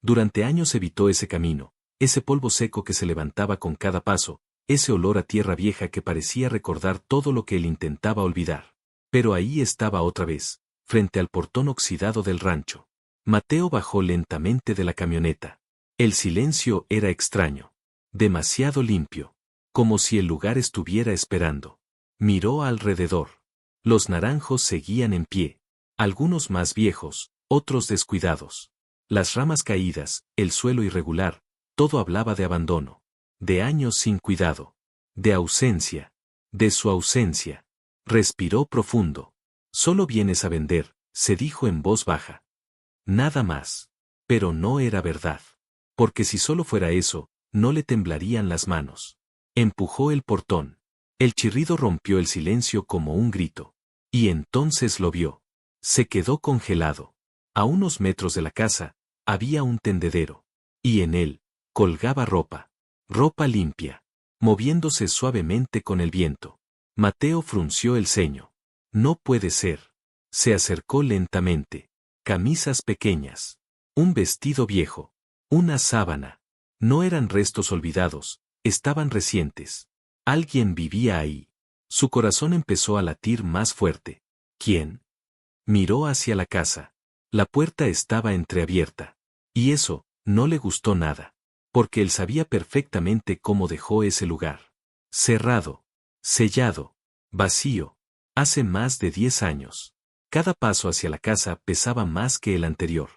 Durante años evitó ese camino, ese polvo seco que se levantaba con cada paso, ese olor a tierra vieja que parecía recordar todo lo que él intentaba olvidar. Pero ahí estaba otra vez, frente al portón oxidado del rancho. Mateo bajó lentamente de la camioneta. El silencio era extraño, demasiado limpio, como si el lugar estuviera esperando. Miró alrededor. Los naranjos seguían en pie, algunos más viejos, otros descuidados. Las ramas caídas, el suelo irregular, todo hablaba de abandono, de años sin cuidado, de ausencia, de su ausencia. Respiró profundo. Solo vienes a vender, se dijo en voz baja. Nada más. Pero no era verdad. Porque si solo fuera eso, no le temblarían las manos. Empujó el portón. El chirrido rompió el silencio como un grito. Y entonces lo vio. Se quedó congelado. A unos metros de la casa, había un tendedero. Y en él, colgaba ropa. Ropa limpia. Moviéndose suavemente con el viento. Mateo frunció el ceño. No puede ser. Se acercó lentamente. Camisas pequeñas. Un vestido viejo. Una sábana. No eran restos olvidados, estaban recientes. Alguien vivía ahí. Su corazón empezó a latir más fuerte. ¿Quién? Miró hacia la casa. La puerta estaba entreabierta. Y eso, no le gustó nada. Porque él sabía perfectamente cómo dejó ese lugar. Cerrado. Sellado. Vacío. Hace más de 10 años. Cada paso hacia la casa pesaba más que el anterior.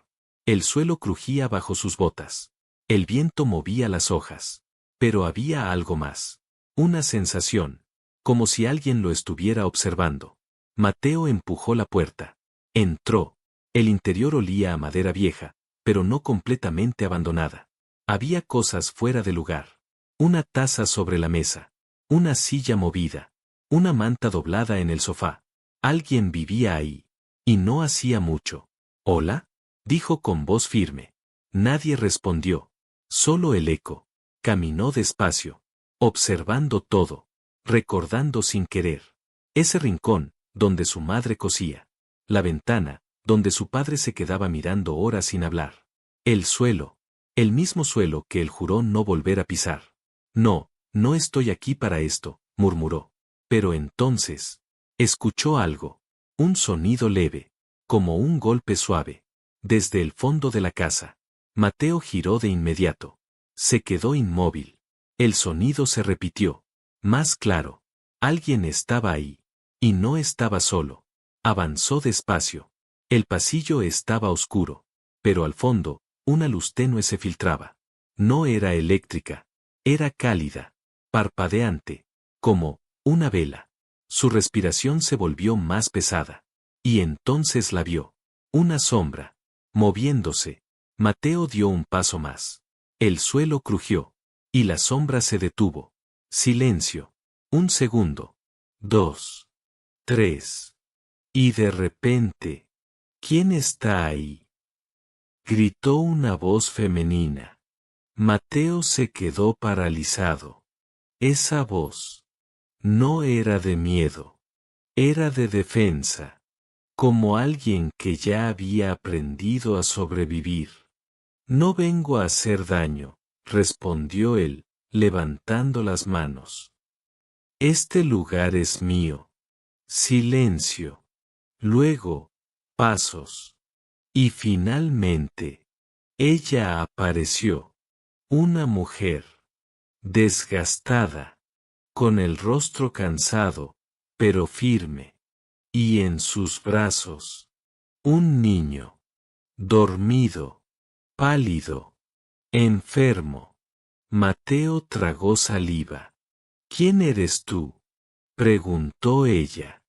El suelo crujía bajo sus botas. El viento movía las hojas. Pero había algo más. Una sensación. Como si alguien lo estuviera observando. Mateo empujó la puerta. Entró. El interior olía a madera vieja, pero no completamente abandonada. Había cosas fuera de lugar. Una taza sobre la mesa. Una silla movida. Una manta doblada en el sofá. Alguien vivía ahí. Y no hacía mucho. ¿Hola? Dijo con voz firme. Nadie respondió. Solo el eco. Caminó despacio. Observando todo. Recordando sin querer. Ese rincón, donde su madre cosía. La ventana, donde su padre se quedaba mirando horas sin hablar. El suelo. El mismo suelo que él juró no volver a pisar. No, no estoy aquí para esto, murmuró. Pero entonces, escuchó algo. Un sonido leve. Como un golpe suave. Desde el fondo de la casa. Mateo giró de inmediato. Se quedó inmóvil. El sonido se repitió. Más claro. Alguien estaba ahí. Y no estaba solo. Avanzó despacio. El pasillo estaba oscuro. Pero al fondo, una luz tenue se filtraba. No era eléctrica. Era cálida. Parpadeante. Como una vela. Su respiración se volvió más pesada. Y entonces la vio. Una sombra. Moviéndose. Mateo dio un paso más. El suelo crujió. Y la sombra se detuvo. Silencio. Un segundo. 2. 3. Y de repente. ¿Quién está ahí? Gritó una voz femenina. Mateo se quedó paralizado. Esa voz. No era de miedo. Era de defensa. Como alguien que ya había aprendido a sobrevivir. No vengo a hacer daño, respondió él, levantando las manos. Este lugar es mío. Silencio. Luego, pasos. Y finalmente, ella apareció. Una mujer. Desgastada. Con el rostro cansado, pero firme. Y en sus brazos. Un niño. Dormido. Pálido. Enfermo. Mateo tragó saliva. ¿Quién eres tú? Preguntó ella.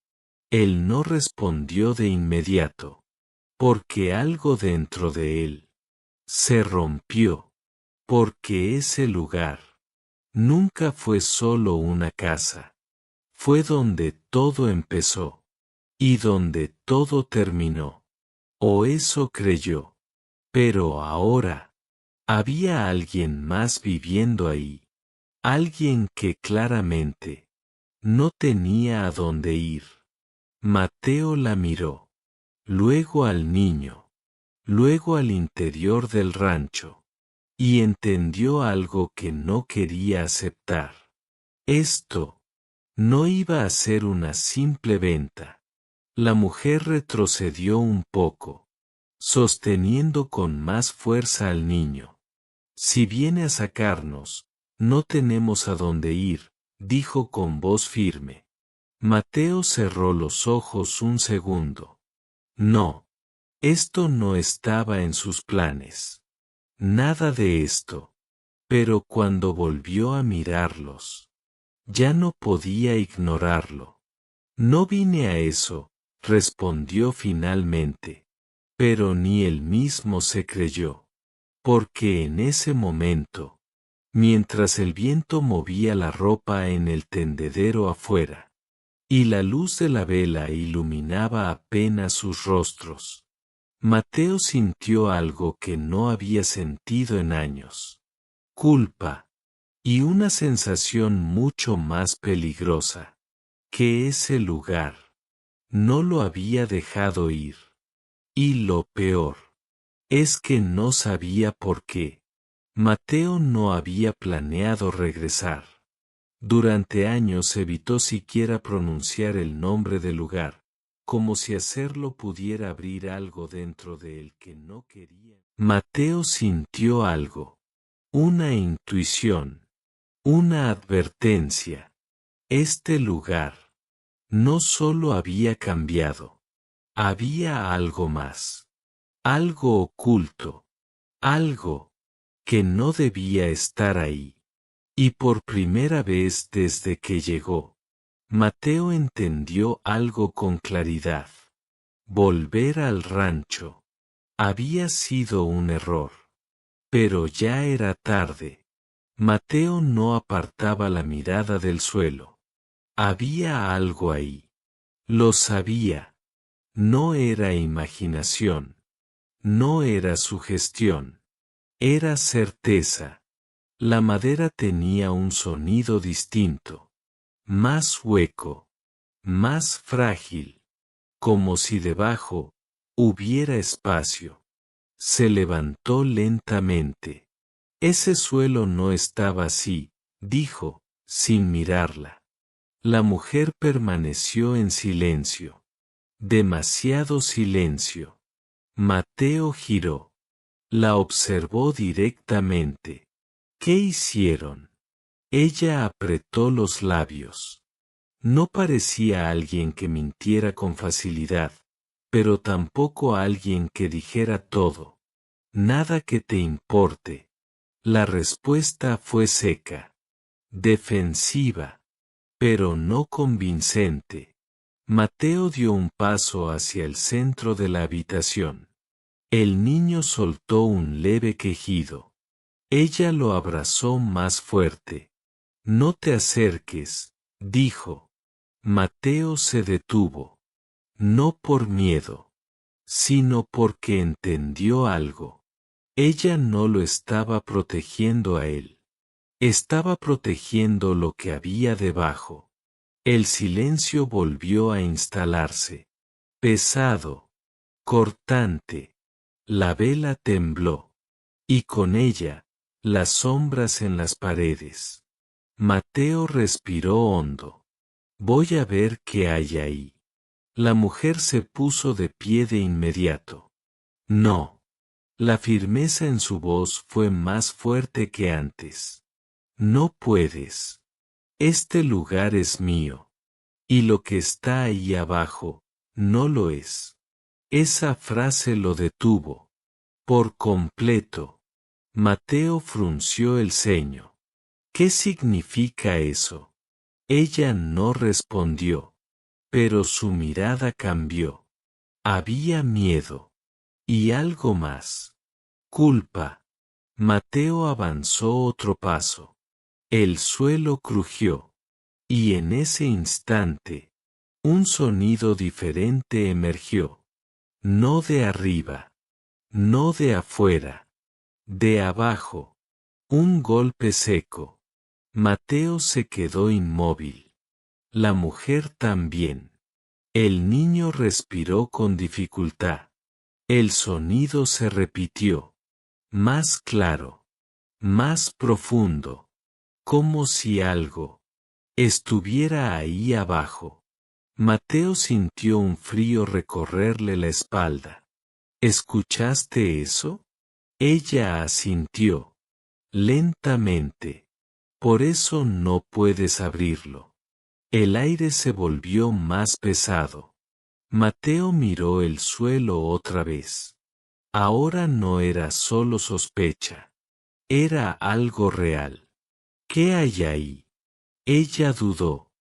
Él no respondió de inmediato. Porque algo dentro de él se rompió. Porque ese lugar nunca fue solo una casa. Fue donde todo empezó. Y donde todo terminó. O eso creyó. Pero ahora, había alguien más viviendo ahí. Alguien que claramente no tenía a dónde ir. Mateo la miró. Luego al niño. luego al interior del rancho. Y entendió algo que no quería aceptar. Esto no iba a ser una simple venta. La mujer retrocedió un poco, sosteniendo con más fuerza al niño. Si viene a sacarnos, no tenemos a dónde ir, dijo con voz firme. Mateo cerró los ojos un segundo. No, esto no estaba en sus planes. Nada de esto. Pero cuando volvió a mirarlos, ya no podía ignorarlo. No vine a eso, respondió finalmente. Pero ni él mismo se creyó. Porque en ese momento, mientras el viento movía la ropa en el tendedero afuera, y la luz de la vela iluminaba apenas sus rostros, Mateo sintió algo que no había sentido en años. Culpa. Y una sensación mucho más peligrosa. Que ese lugar. No lo había dejado ir. Y lo peor. Es que no sabía por qué. Mateo no había planeado regresar. Durante años evitó siquiera pronunciar el nombre del lugar, como si hacerlo pudiera abrir algo dentro de él que no quería. Mateo sintió algo. Una intuición. Una advertencia. Este lugar no solo había cambiado. Había algo más. Algo oculto. Algo que no debía estar ahí. Y por primera vez desde que llegó, Mateo entendió algo con claridad. Volver al rancho había sido un error. Pero ya era tarde. Mateo no apartaba la mirada del suelo. Había algo ahí. Lo sabía. No era imaginación. No era sugestión. Era certeza. La madera tenía un sonido distinto. Más hueco. Más frágil. Como si debajo hubiera espacio. Se levantó lentamente. Ese suelo no estaba así, dijo, sin mirarla. La mujer permaneció en silencio. Demasiado silencio. Mateo giró. La observó directamente. ¿Qué hicieron? Ella apretó los labios. No parecía alguien que mintiera con facilidad, pero tampoco alguien que dijera todo. Nada que te importe. La respuesta fue seca. Defensiva. Pero no convincente. Mateo dio un paso hacia el centro de la habitación. El niño soltó un leve quejido. Ella lo abrazó más fuerte. No te acerques, dijo. Mateo se detuvo. No por miedo, sino porque entendió algo. Ella no lo estaba protegiendo a él. Estaba protegiendo lo que había debajo. El silencio volvió a instalarse. Pesado. Cortante. La vela tembló. Y con ella, las sombras en las paredes. Mateo respiró hondo. Voy a ver qué hay ahí. La mujer se puso de pie de inmediato. No. La firmeza en su voz fue más fuerte que antes. No puedes. Este lugar es mío. Y lo que está ahí abajo, no lo es. Esa frase lo detuvo. Por completo. Mateo frunció el ceño. ¿Qué significa eso? Ella no respondió. Pero su mirada cambió. Había miedo. Y algo más. Culpa. Mateo avanzó otro paso. El suelo crujió. Y en ese instante, un sonido diferente emergió. No de arriba. No de afuera. De abajo. Un golpe seco. Mateo se quedó inmóvil. La mujer también. El niño respiró con dificultad. El sonido se repitió. Más claro. Más profundo. Como si algo estuviera ahí abajo. Mateo sintió un frío recorrerle la espalda. ¿Escuchaste eso? Ella asintió. Lentamente. Por eso no puedes abrirlo. El aire se volvió más pesado. Mateo miró el suelo otra vez. Ahora no era solo sospecha. Era algo real. ¿Qué hay ahí? Ella dudó.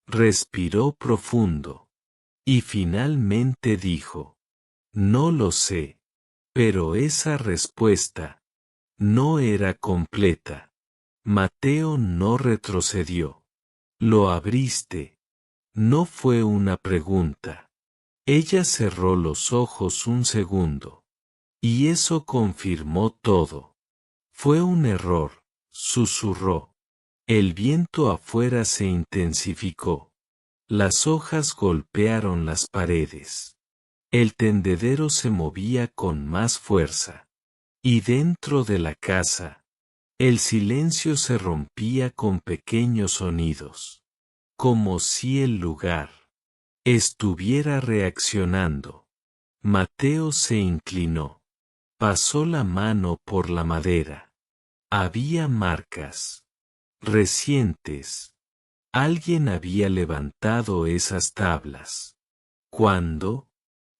Respiró profundo. Y finalmente dijo. No lo sé. Pero esa respuesta no era completa. Mateo no retrocedió. Lo abriste. No fue una pregunta. Ella cerró los ojos un segundo. Y eso confirmó todo. Fue un error, susurró. El viento afuera se intensificó. Las hojas golpearon las paredes. El tendedero se movía con más fuerza. Y dentro de la casa, el silencio se rompía con pequeños sonidos. Como si el lugar estuviera reaccionando. Mateo se inclinó. Pasó la mano por la madera. Había marcas recientes. Alguien había levantado esas tablas. ¿Cuándo?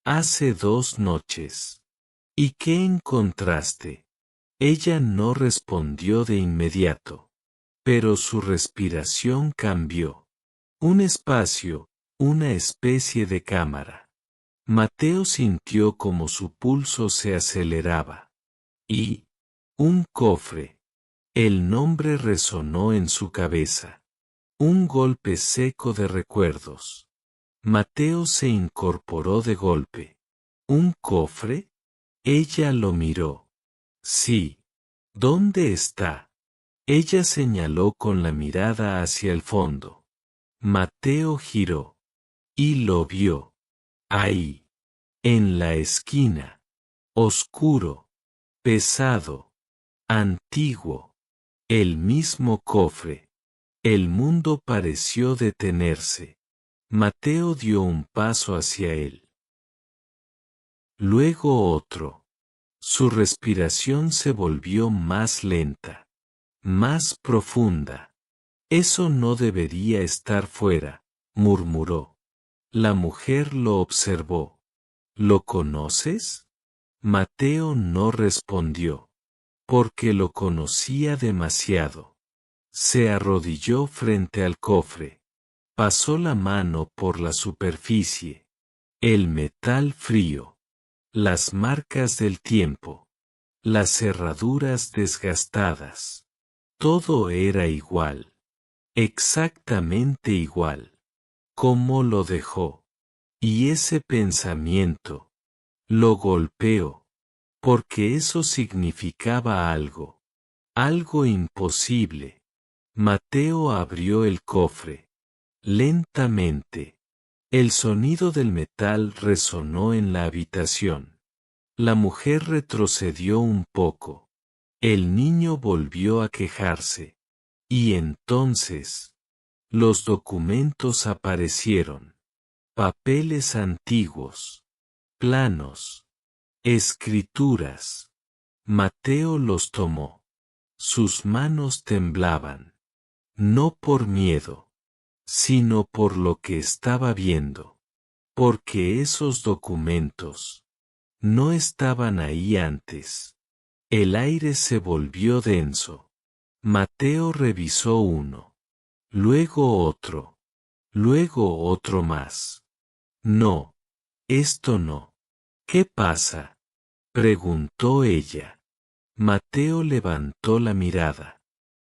Hace 2 noches. ¿Y qué encontraste? Ella no respondió de inmediato. Pero su respiración cambió. Un espacio, una especie de cámara. Mateo sintió como su pulso se aceleraba. Y un cofre. El nombre resonó en su cabeza. Un golpe seco de recuerdos. Mateo se incorporó de golpe. ¿Un cofre? Ella lo miró. Sí. ¿Dónde está? Ella señaló con la mirada hacia el fondo. Mateo giró. Y lo vio. Ahí. En la esquina. Oscuro. Pesado. Antiguo. El mismo cofre. El mundo pareció detenerse. Mateo dio un paso hacia él. Luego otro. Su respiración se volvió más lenta. Más profunda. Eso no debería estar fuera, murmuró. La mujer lo observó. ¿Lo conoces? Mateo no respondió. Porque lo conocía demasiado. Se arrodilló frente al cofre. Pasó la mano por la superficie. El metal frío. Las marcas del tiempo. Las cerraduras desgastadas. Todo era igual. Exactamente igual. ¿Cómo lo dejó? Y ese pensamiento lo golpeó. Porque eso significaba algo. Algo imposible. Mateo abrió el cofre. Lentamente. El sonido del metal resonó en la habitación. La mujer retrocedió un poco. El niño volvió a quejarse. Y entonces, los documentos aparecieron. Papeles antiguos. Planos. Escrituras. Mateo los tomó. Sus manos temblaban. No por miedo, sino por lo que estaba viendo. Porque esos documentos no estaban ahí antes. El aire se volvió denso. Mateo revisó uno. Luego otro. Luego otro más. No. Esto no. ¿Qué pasa? Preguntó ella. Mateo levantó la mirada.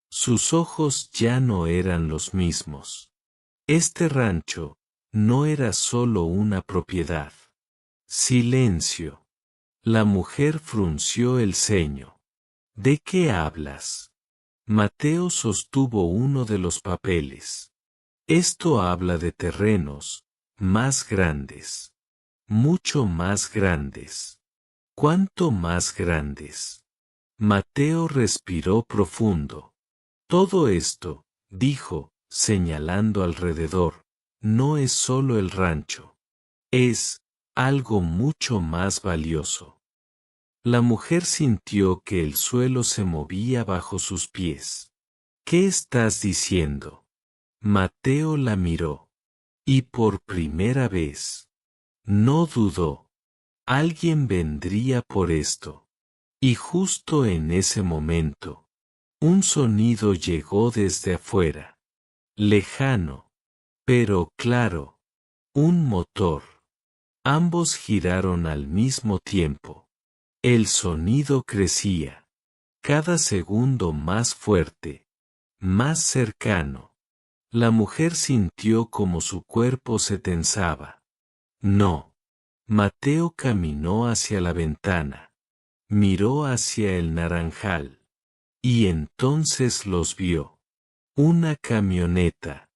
Sus ojos ya no eran los mismos. Este rancho no era solo una propiedad. Silencio. La mujer frunció el ceño. ¿De qué hablas? Mateo sostuvo uno de los papeles. Esto habla de terrenos más grandes. Mucho más grandes. ¿Cuánto más grandes? Mateo respiró profundo. Todo esto, dijo, señalando alrededor, no es solo el rancho. Es algo mucho más valioso. La mujer sintió que el suelo se movía bajo sus pies. ¿Qué estás diciendo? Mateo la miró. Y por primera vez, no dudó. Alguien vendría por esto. Y justo en ese momento, un sonido llegó desde afuera. Lejano, pero claro. Un motor. Ambos giraron al mismo tiempo. El sonido crecía. Cada segundo más fuerte. Más cercano. La mujer sintió como su cuerpo se tensaba. No. Mateo caminó hacia la ventana. Miró hacia el naranjal. Y entonces los vio. Una camioneta.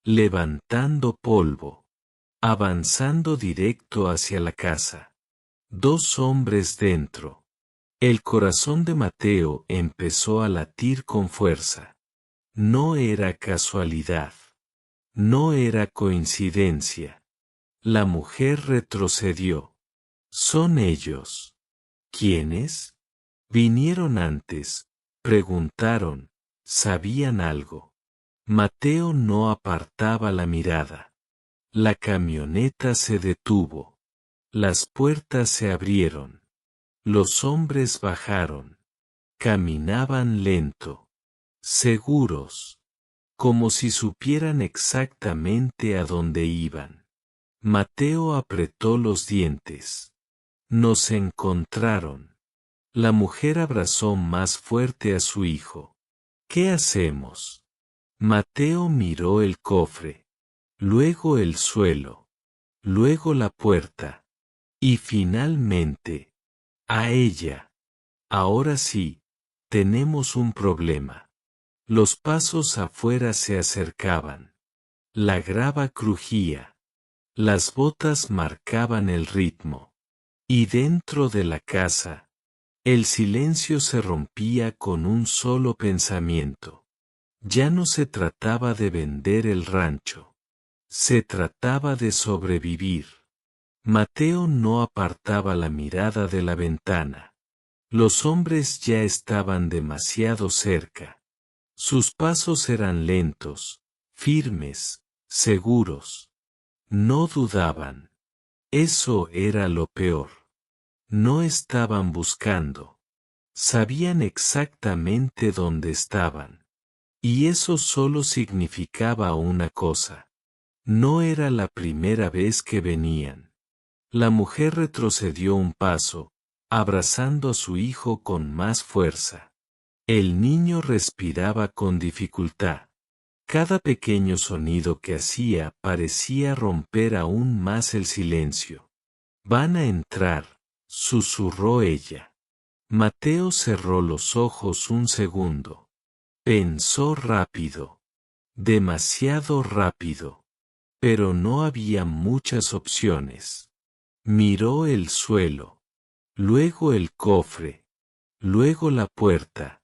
Levantando polvo. Avanzando directo hacia la casa. Dos hombres dentro. El corazón de Mateo empezó a latir con fuerza. No era casualidad. No era coincidencia. La mujer retrocedió. ¿Son ellos? ¿Quiénes? Vinieron antes, preguntaron, ¿sabían algo? Mateo no apartaba la mirada. La camioneta se detuvo. Las puertas se abrieron. Los hombres bajaron. Caminaban lento. Seguros. Como si supieran exactamente a dónde iban. Mateo apretó los dientes. Nos encontraron. La mujer abrazó más fuerte a su hijo. ¿Qué hacemos? Mateo miró el cofre. Luego el suelo. Luego la puerta. Y finalmente, a ella. Ahora sí, tenemos un problema. Los pasos afuera se acercaban. La grava crujía. Las botas marcaban el ritmo. Y dentro de la casa, el silencio se rompía con un solo pensamiento. Ya no se trataba de vender el rancho. Se trataba de sobrevivir. Mateo no apartaba la mirada de la ventana. Los hombres ya estaban demasiado cerca. Sus pasos eran lentos, firmes, seguros. No dudaban. Eso era lo peor. No estaban buscando. Sabían exactamente dónde estaban. Y eso solo significaba una cosa. No era la primera vez que venían. La mujer retrocedió un paso, abrazando a su hijo con más fuerza. El niño respiraba con dificultad. Cada pequeño sonido que hacía parecía romper aún más el silencio. Van a entrar, susurró ella. Mateo cerró los ojos un segundo. Pensó rápido. Demasiado rápido. Pero no había muchas opciones. Miró el suelo. Luego el cofre. Luego la puerta.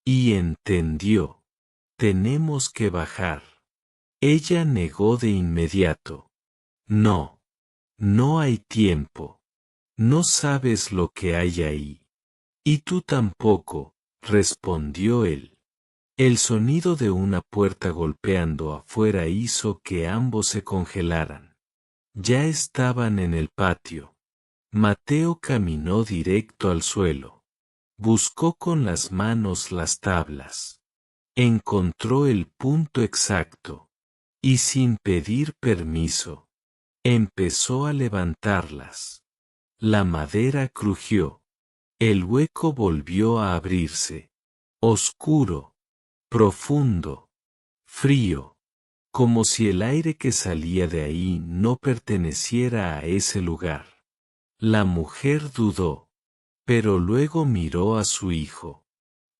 Y entendió. Tenemos que bajar. Ella negó de inmediato. No. No hay tiempo. No sabes lo que hay ahí. Y tú tampoco, respondió él. El sonido de una puerta golpeando afuera hizo que ambos se congelaran. Ya estaban en el patio. Mateo caminó directo al suelo. Buscó con las manos las tablas. Encontró el punto exacto. Y sin pedir permiso, empezó a levantarlas. La madera crujió. El hueco volvió a abrirse. Oscuro. Profundo. Frío. Como si el aire que salía de ahí no perteneciera a ese lugar. La mujer dudó. Pero luego miró a su hijo.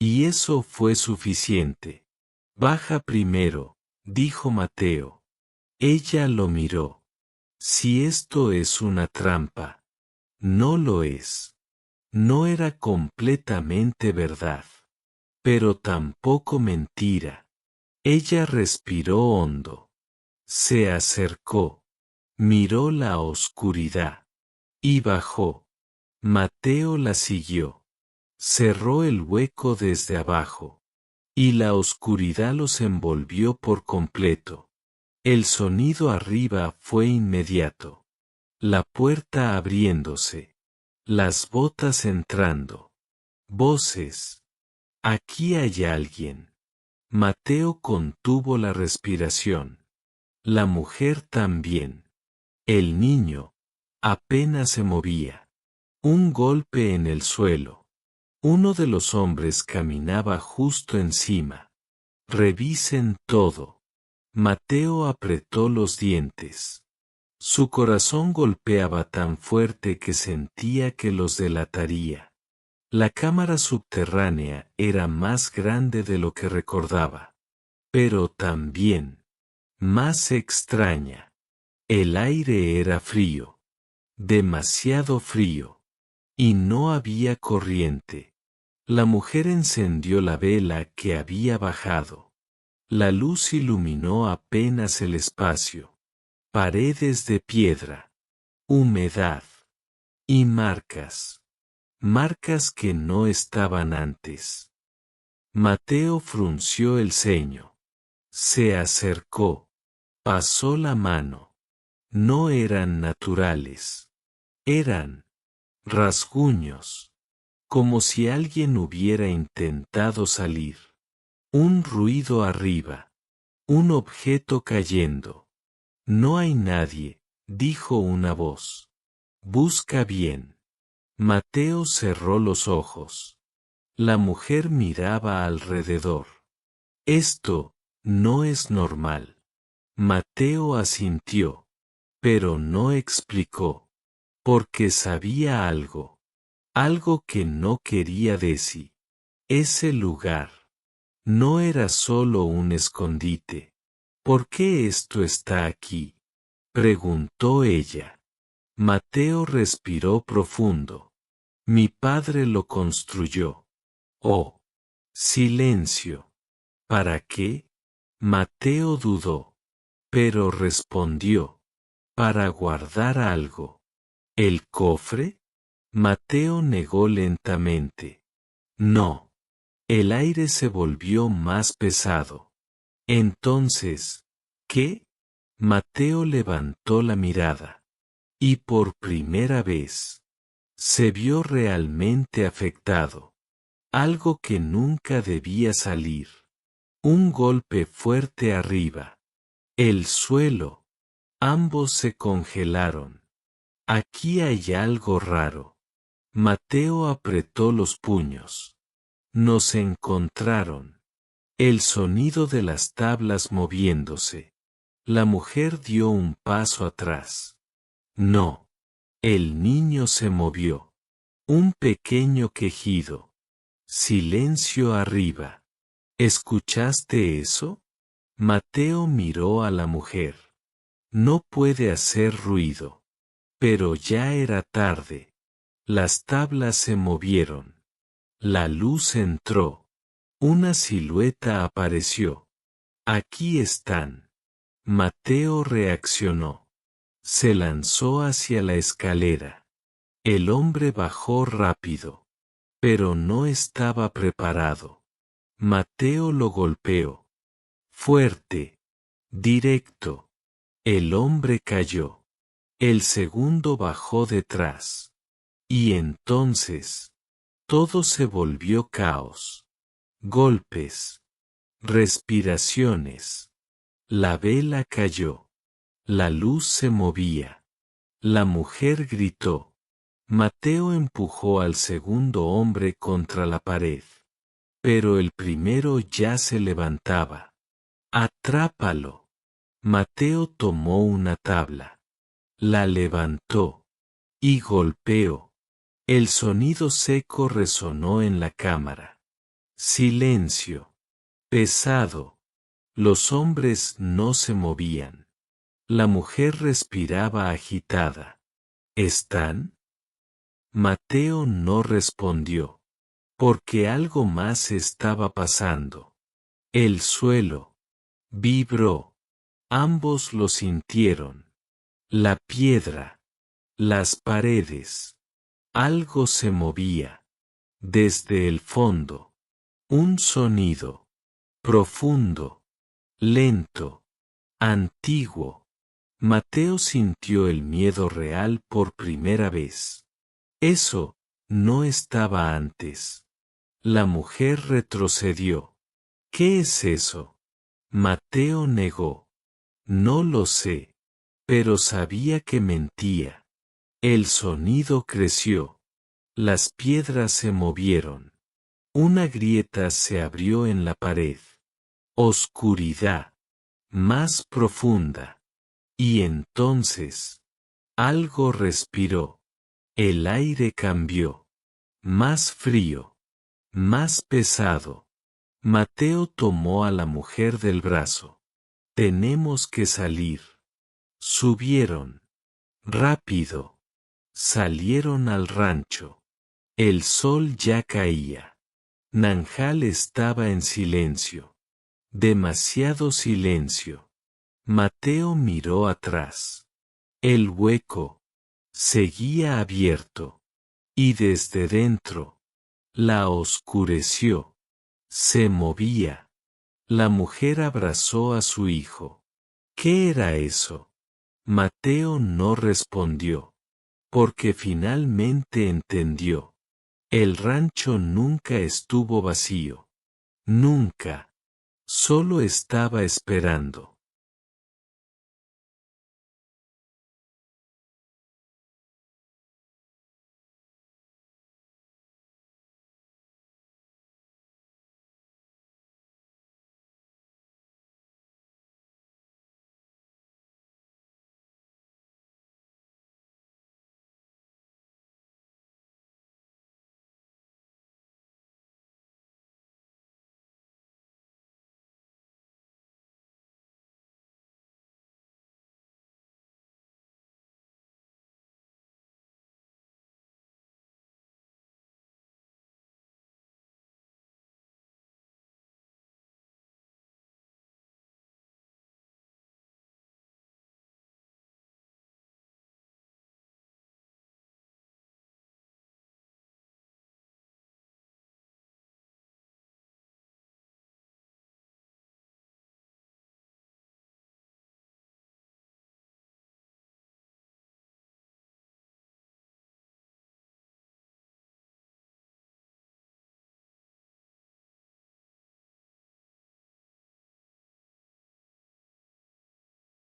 Y eso fue suficiente. Baja primero, dijo Mateo. Ella lo miró. Si esto es una trampa. No lo es. No era completamente verdad. Pero tampoco mentira. Ella respiró hondo. Se acercó. Miró la oscuridad. Y bajó. Mateo la siguió. Cerró el hueco desde abajo. Y la oscuridad los envolvió por completo. El sonido arriba fue inmediato. La puerta abriéndose. Las botas entrando. Voces. Aquí hay alguien. Mateo contuvo la respiración. La mujer también. El niño. Apenas se movía. Un golpe en el suelo. Uno de los hombres caminaba justo encima. Revisen todo. Mateo apretó los dientes. Su corazón golpeaba tan fuerte que sentía que los delataría. La cámara subterránea era más grande de lo que recordaba. Pero también más extraña. El aire era frío. Demasiado frío. Y no había corriente. La mujer encendió la vela que había bajado. La luz iluminó apenas el espacio. Paredes de piedra. Humedad. Y marcas. Marcas que no estaban antes. Mateo frunció el ceño. Se acercó. Pasó la mano. No eran naturales. Eran rasguños. Como si alguien hubiera intentado salir. Un ruido arriba. Un objeto cayendo. No hay nadie, dijo una voz. Busca bien. Mateo cerró los ojos. La mujer miraba alrededor. Esto no es normal. Mateo asintió, pero no explicó. Porque sabía algo. Algo que no quería decir. Ese lugar no era solo un escondite. ¿Por qué esto está aquí? Preguntó ella. Mateo respiró profundo. Mi padre lo construyó. Oh. Silencio. ¿Para qué? Mateo dudó. Pero respondió. Para guardar algo. ¿El cofre? Mateo negó lentamente. No. El aire se volvió más pesado. Entonces, ¿qué? Mateo levantó la mirada. Y por primera vez, se vio realmente afectado. Algo que nunca debía salir. Un golpe fuerte arriba. El suelo. Ambos se congelaron. Aquí hay algo raro. Mateo apretó los puños. Nos encontraron. El sonido de las tablas moviéndose. La mujer dio un paso atrás. No. El niño se movió. Un pequeño quejido. Silencio arriba. ¿Escuchaste eso? Mateo miró a la mujer. No puede hacer ruido. Pero ya era tarde. Las tablas se movieron. La luz entró. Una silueta apareció. Aquí están. Mateo reaccionó. Se lanzó hacia la escalera. El hombre bajó rápido. Pero no estaba preparado. Mateo lo golpeó. Fuerte. Directo. El hombre cayó. El segundo bajó detrás. Y entonces, todo se volvió caos. Golpes. Respiraciones. La vela cayó. La luz se movía. La mujer gritó. Mateo empujó al segundo hombre contra la pared. Pero el primero ya se levantaba. ¡Atrápalo! Mateo tomó una tabla. La levantó. Y golpeó. El sonido seco resonó en la cámara. Silencio. Pesado. Los hombres no se movían. La mujer respiraba agitada. ¿Están? Mateo no respondió, porque algo más estaba pasando. El suelo vibró. Ambos lo sintieron. La piedra, las paredes. Algo se movía. Desde el fondo. Un sonido. Profundo. Lento. Antiguo. Mateo sintió el miedo real por primera vez. Eso no estaba antes. La mujer retrocedió. ¿Qué es eso? Mateo negó. No lo sé. Pero sabía que mentía. El sonido creció. Las piedras se movieron. Una grieta se abrió en la pared. Oscuridad. Más profunda. Y entonces, algo respiró. El aire cambió. Más frío. Más pesado. Mateo tomó a la mujer del brazo. Tenemos que salir. Subieron. Rápido. Salieron al rancho. El sol ya caía. Nanjal estaba en silencio. Demasiado silencio. Mateo miró atrás. El hueco seguía abierto. Y desde dentro, la oscureció. Se movía. La mujer abrazó a su hijo. ¿Qué era eso? Mateo no respondió. Porque finalmente entendió. El rancho nunca estuvo vacío. Nunca. Solo estaba esperando.